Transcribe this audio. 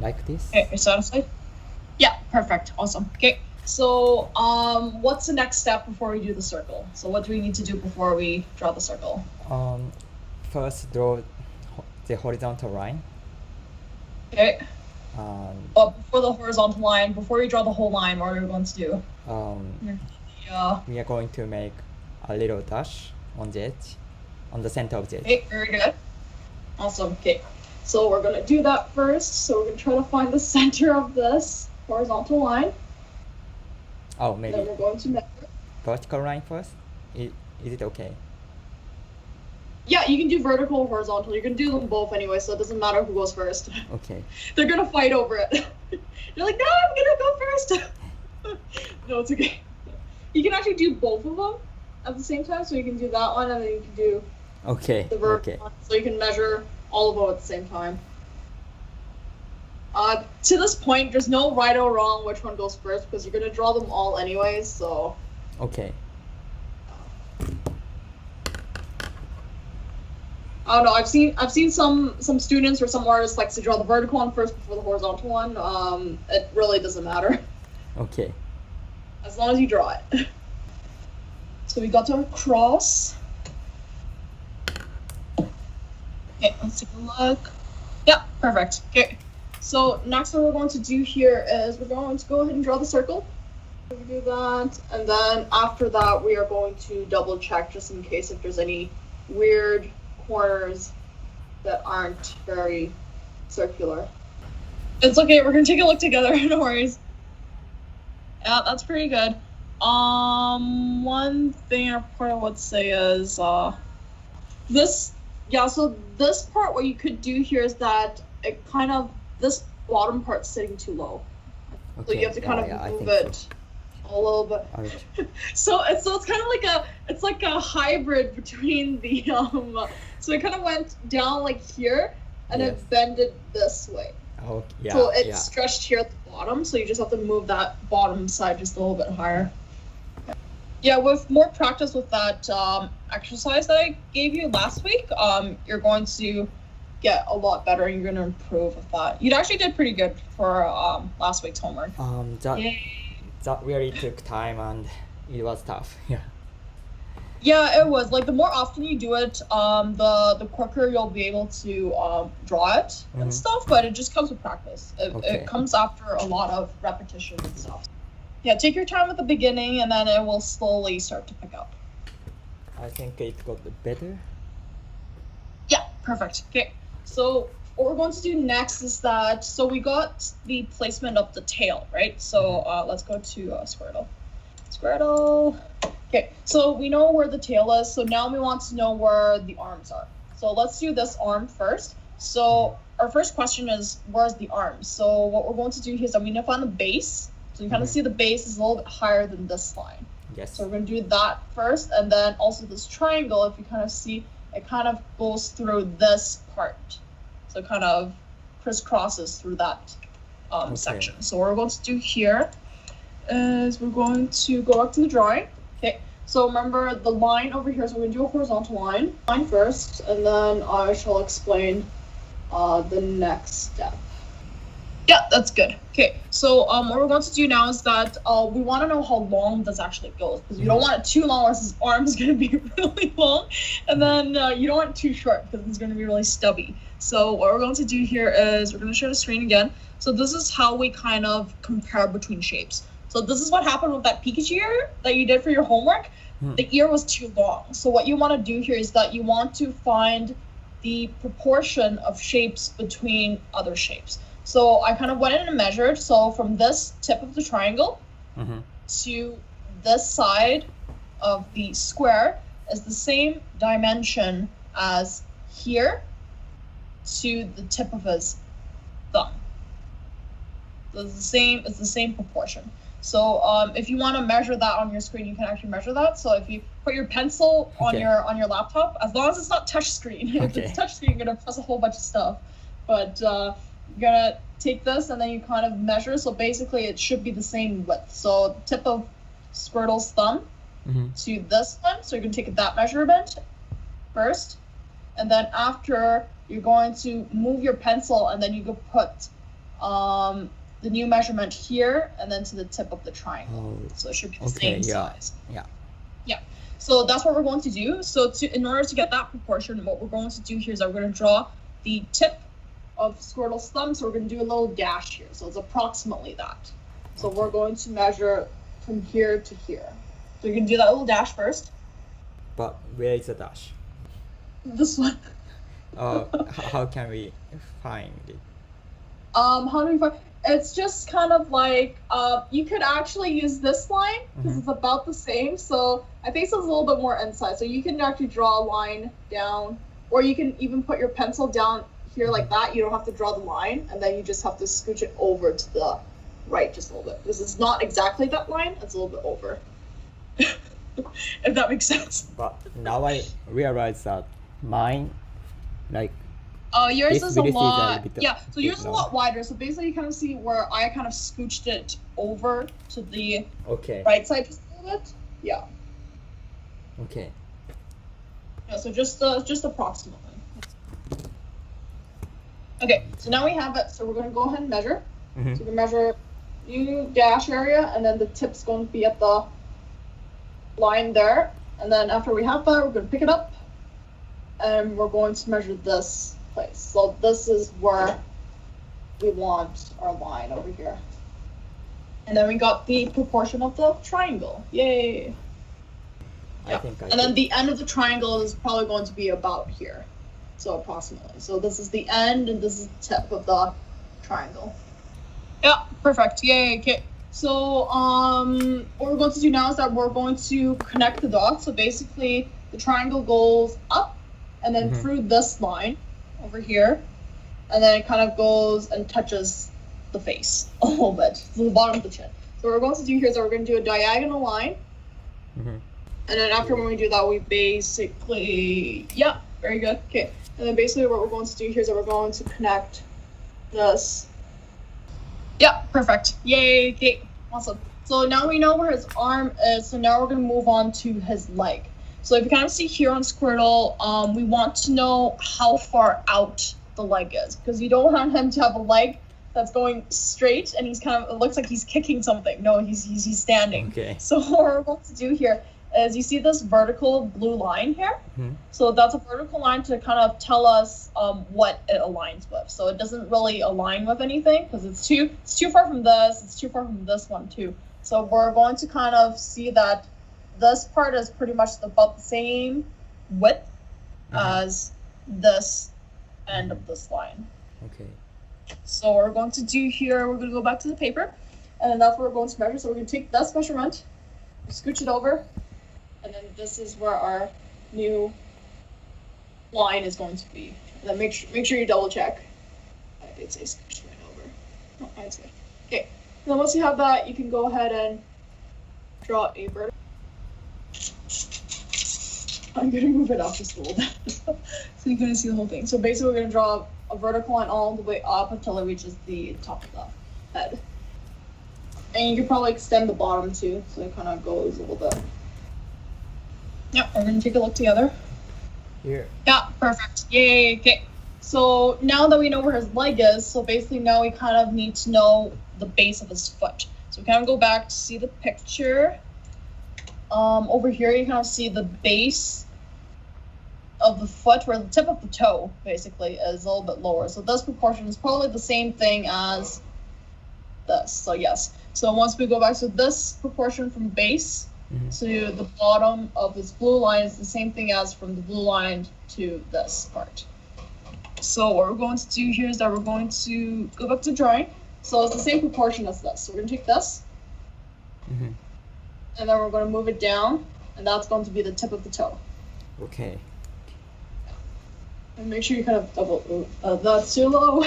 like this. Okay, you're satisfied? Yeah, perfect. Awesome. Okay, so what's the next step before we do the circle? So what do we need to do before we draw the circle? First draw the horizontal line. Okay. Um, Before the horizontal line, before we draw the whole line, what are we going to do? We are going to make a little dash on the edge, on the center of the edge. Okay, very good. Awesome. Okay, so we're going to do that first. So we're going to try to find the center of this horizontal line. Oh, maybe Then we're going to measure. vertical line first. Is it okay? Yeah, you can do vertical or horizontal. You can do them both anyway, so it doesn't matter who goes first. Okay. They're going to fight over it. You're like, no, I'm going to go first. No, it's okay. You can actually do both of them at the same time, so you can do that one, and then you can do the vertical one, so you can measure all of them at the same time. To this point, there's no right or wrong which one goes first, because you're going to draw them all anyways, so... Okay. I don't know. I've seen some students or some artists like to draw the vertical one first before the horizontal one. It really doesn't matter. Okay. As long as you draw it. So we got our cross. Okay, let's take a look. Yeah, perfect. Okay. So next what we're going to do here is we're going to go ahead and draw the circle. We do that, and then after that we are going to double check just in case if there's any weird corners that aren't very circular. It's okay, we're gonna take a look together, no worries. Yeah, that's pretty good. One thing I probably would say is this part what you could do here is that it kind of this bottom part's sitting too low. Okay. So you have to kind of move it a little bit. So it's kind of like a hybrid between the so it kind of went down like here and it bended this way. Oh, yeah. So it's stretched here at the bottom, so you just have to move that bottom side just a little bit higher. Yeah, with more practice with that exercise that I gave you last week, you're going to get a lot better and you're going to improve with that. You actually did pretty good for last week's homework. That really took time and it was tough. Yeah. Yeah, it was. Like, the more often you do it, the quicker you'll be able to draw it and stuff, but it just comes with practice. It comes after a lot of repetition and stuff. Yeah, take your time at the beginning, and then it will slowly start to pick up. I think it got better. Yeah, perfect. Okay, so what we're going to do next is that, so we got the placement of the tail, right? So let's go to Squartle. Squartle. Okay, so we know where the tail is, so now we want to know where the arms are. So let's do this arm first. So our first question is, where's the arm? So what we're going to do here is I'm going to find the base. So you kind of see the base is a little bit higher than this line. Yes. So we're going to do that first, and then also this triangle, if you kind of see, it kind of goes through this part. So it kind of crisscrosses through that section. So what we're going to do here is we're going to go up to the drawing. Okay, so remember the line over here, so we're going to do a horizontal line first, and then I shall explain the next step. Yeah, that's good. Okay, so what we're going to do now is that we want to know how long this actually goes, because you don't want it too long, or his arm is going to be really long, and then you don't want it too short, because it's going to be really stubby. So what we're going to do here is we're going to share the screen again. So this is how we kind of compare between shapes. So this is what happened with that Pikachu ear that you did for your homework. The ear was too long. So what you want to do here is that you want to find the proportion of shapes between other shapes. So I kind of went in and measured. So from this tip of the triangle to this side of the square is the same dimension as here to the tip of his thumb. So it's the same proportion. So if you want to measure that on your screen, you can actually measure that. So if you put your pencil on your laptop, as long as it's not touch screen. If it's touch screen, you're gonna press a whole bunch of stuff. But you're gonna take this and then you kind of measure. So basically, it should be the same width. So tip of Squirtle's thumb to this one. So you're gonna take that measurement first, and then after you're going to move your pencil, and then you can put the new measurement here and then to the tip of the triangle. So it should be the same size. Yeah. So that's what we're going to do. So in order to get that proportion, what we're going to do here is that we're going to draw the tip of Squirtle's thumb. So we're going to do a little dash here. So it's approximately that. So we're going to measure from here to here. So you're going to do that little dash first. But where is the dash? This one. How can we find it? How do we find? It's just kind of like you could actually use this line because it's about the same. So I think it's a little bit more inside. So you can actually draw a line down, or you can even put your pencil down here like that. You don't have to draw the line, and then you just have to scooch it over to the right just a little bit because it's not exactly that line. It's a little bit over. If that makes sense. But now I realize that mine, like. Yours is a lot. Yeah, so yours is a lot wider. So basically, you kind of see where I kind of scooched it over to the right side just a little bit. Yeah. Okay. Yeah. So just approximately. Okay. So now we have it. So we're going to go ahead and measure. So we're going to measure new dash area, and then the tip's going to be at the line there. And then after we have that, we're going to pick it up, and we're going to measure this place. So this is where we want our line over here. And then we got the proportion of the triangle. Yay! Yeah. And then the end of the triangle is probably going to be about here. So approximately. So this is the end and this is the tip of the triangle. Yeah, perfect. Yay, okay. So what we're going to do now is that we're going to connect the dots. So basically the triangle goes up and then through this line over here, and then it kind of goes and touches the face a little bit, to the bottom of the chin. So what we're going to do here is that we're going to do a diagonal line, and then after when we do that, we basically, yeah, very good, okay. And then basically what we're going to do here is that we're going to connect this. Yeah, perfect, yay, okay, awesome. So now we know where his arm is, so now we're going to move on to his leg. So if you kind of see here on Squirtle, we want to know how far out the leg is because you don't want him to have a leg that's going straight and he's kind of, it looks like he's kicking something. No, he's standing. Okay. So what we're going to do here is you see this vertical blue line here. So that's a vertical line to kind of tell us what it aligns with. So it doesn't really align with anything because it's too far from this. It's too far from this one too. So we're going to kind of see that this part is pretty much about the same width as this end of this line. Okay. So what we're going to do here, we're going to go back to the paper, and then that's what we're going to measure. So we're going to take this measurement, scooch it over, and then this is where our new line is going to be. And then make sure you double check. I did say scooch right over. Oh, that's good. Okay. And then once you have that, you can go ahead and draw a vertical. I'm going to move it up just a little bit so you can see the whole thing. So basically we're going to draw a vertical line all the way up until it reaches the top of the head. And you can probably extend the bottom too, so it kind of goes a little bit. Yep, we're going to take a look together. Here. Yeah, perfect. Yay, okay. So now that we know where his leg is, so basically now we kind of need to know the base of his foot. So we kind of go back to see the picture. Over here you kind of see the base of the foot where the tip of the toe basically is a little bit lower. So this proportion is probably the same thing as this. So yes. So once we go back to this proportion from base to the bottom of this blue line is the same thing as from the blue line to this part. So what we're going to do here is that we're going to go back to drawing. So it's the same proportion as this. So we're going to take this. And then we're going to move it down, and that's going to be the tip of the toe. Okay. And make sure you kind of double, that's too low.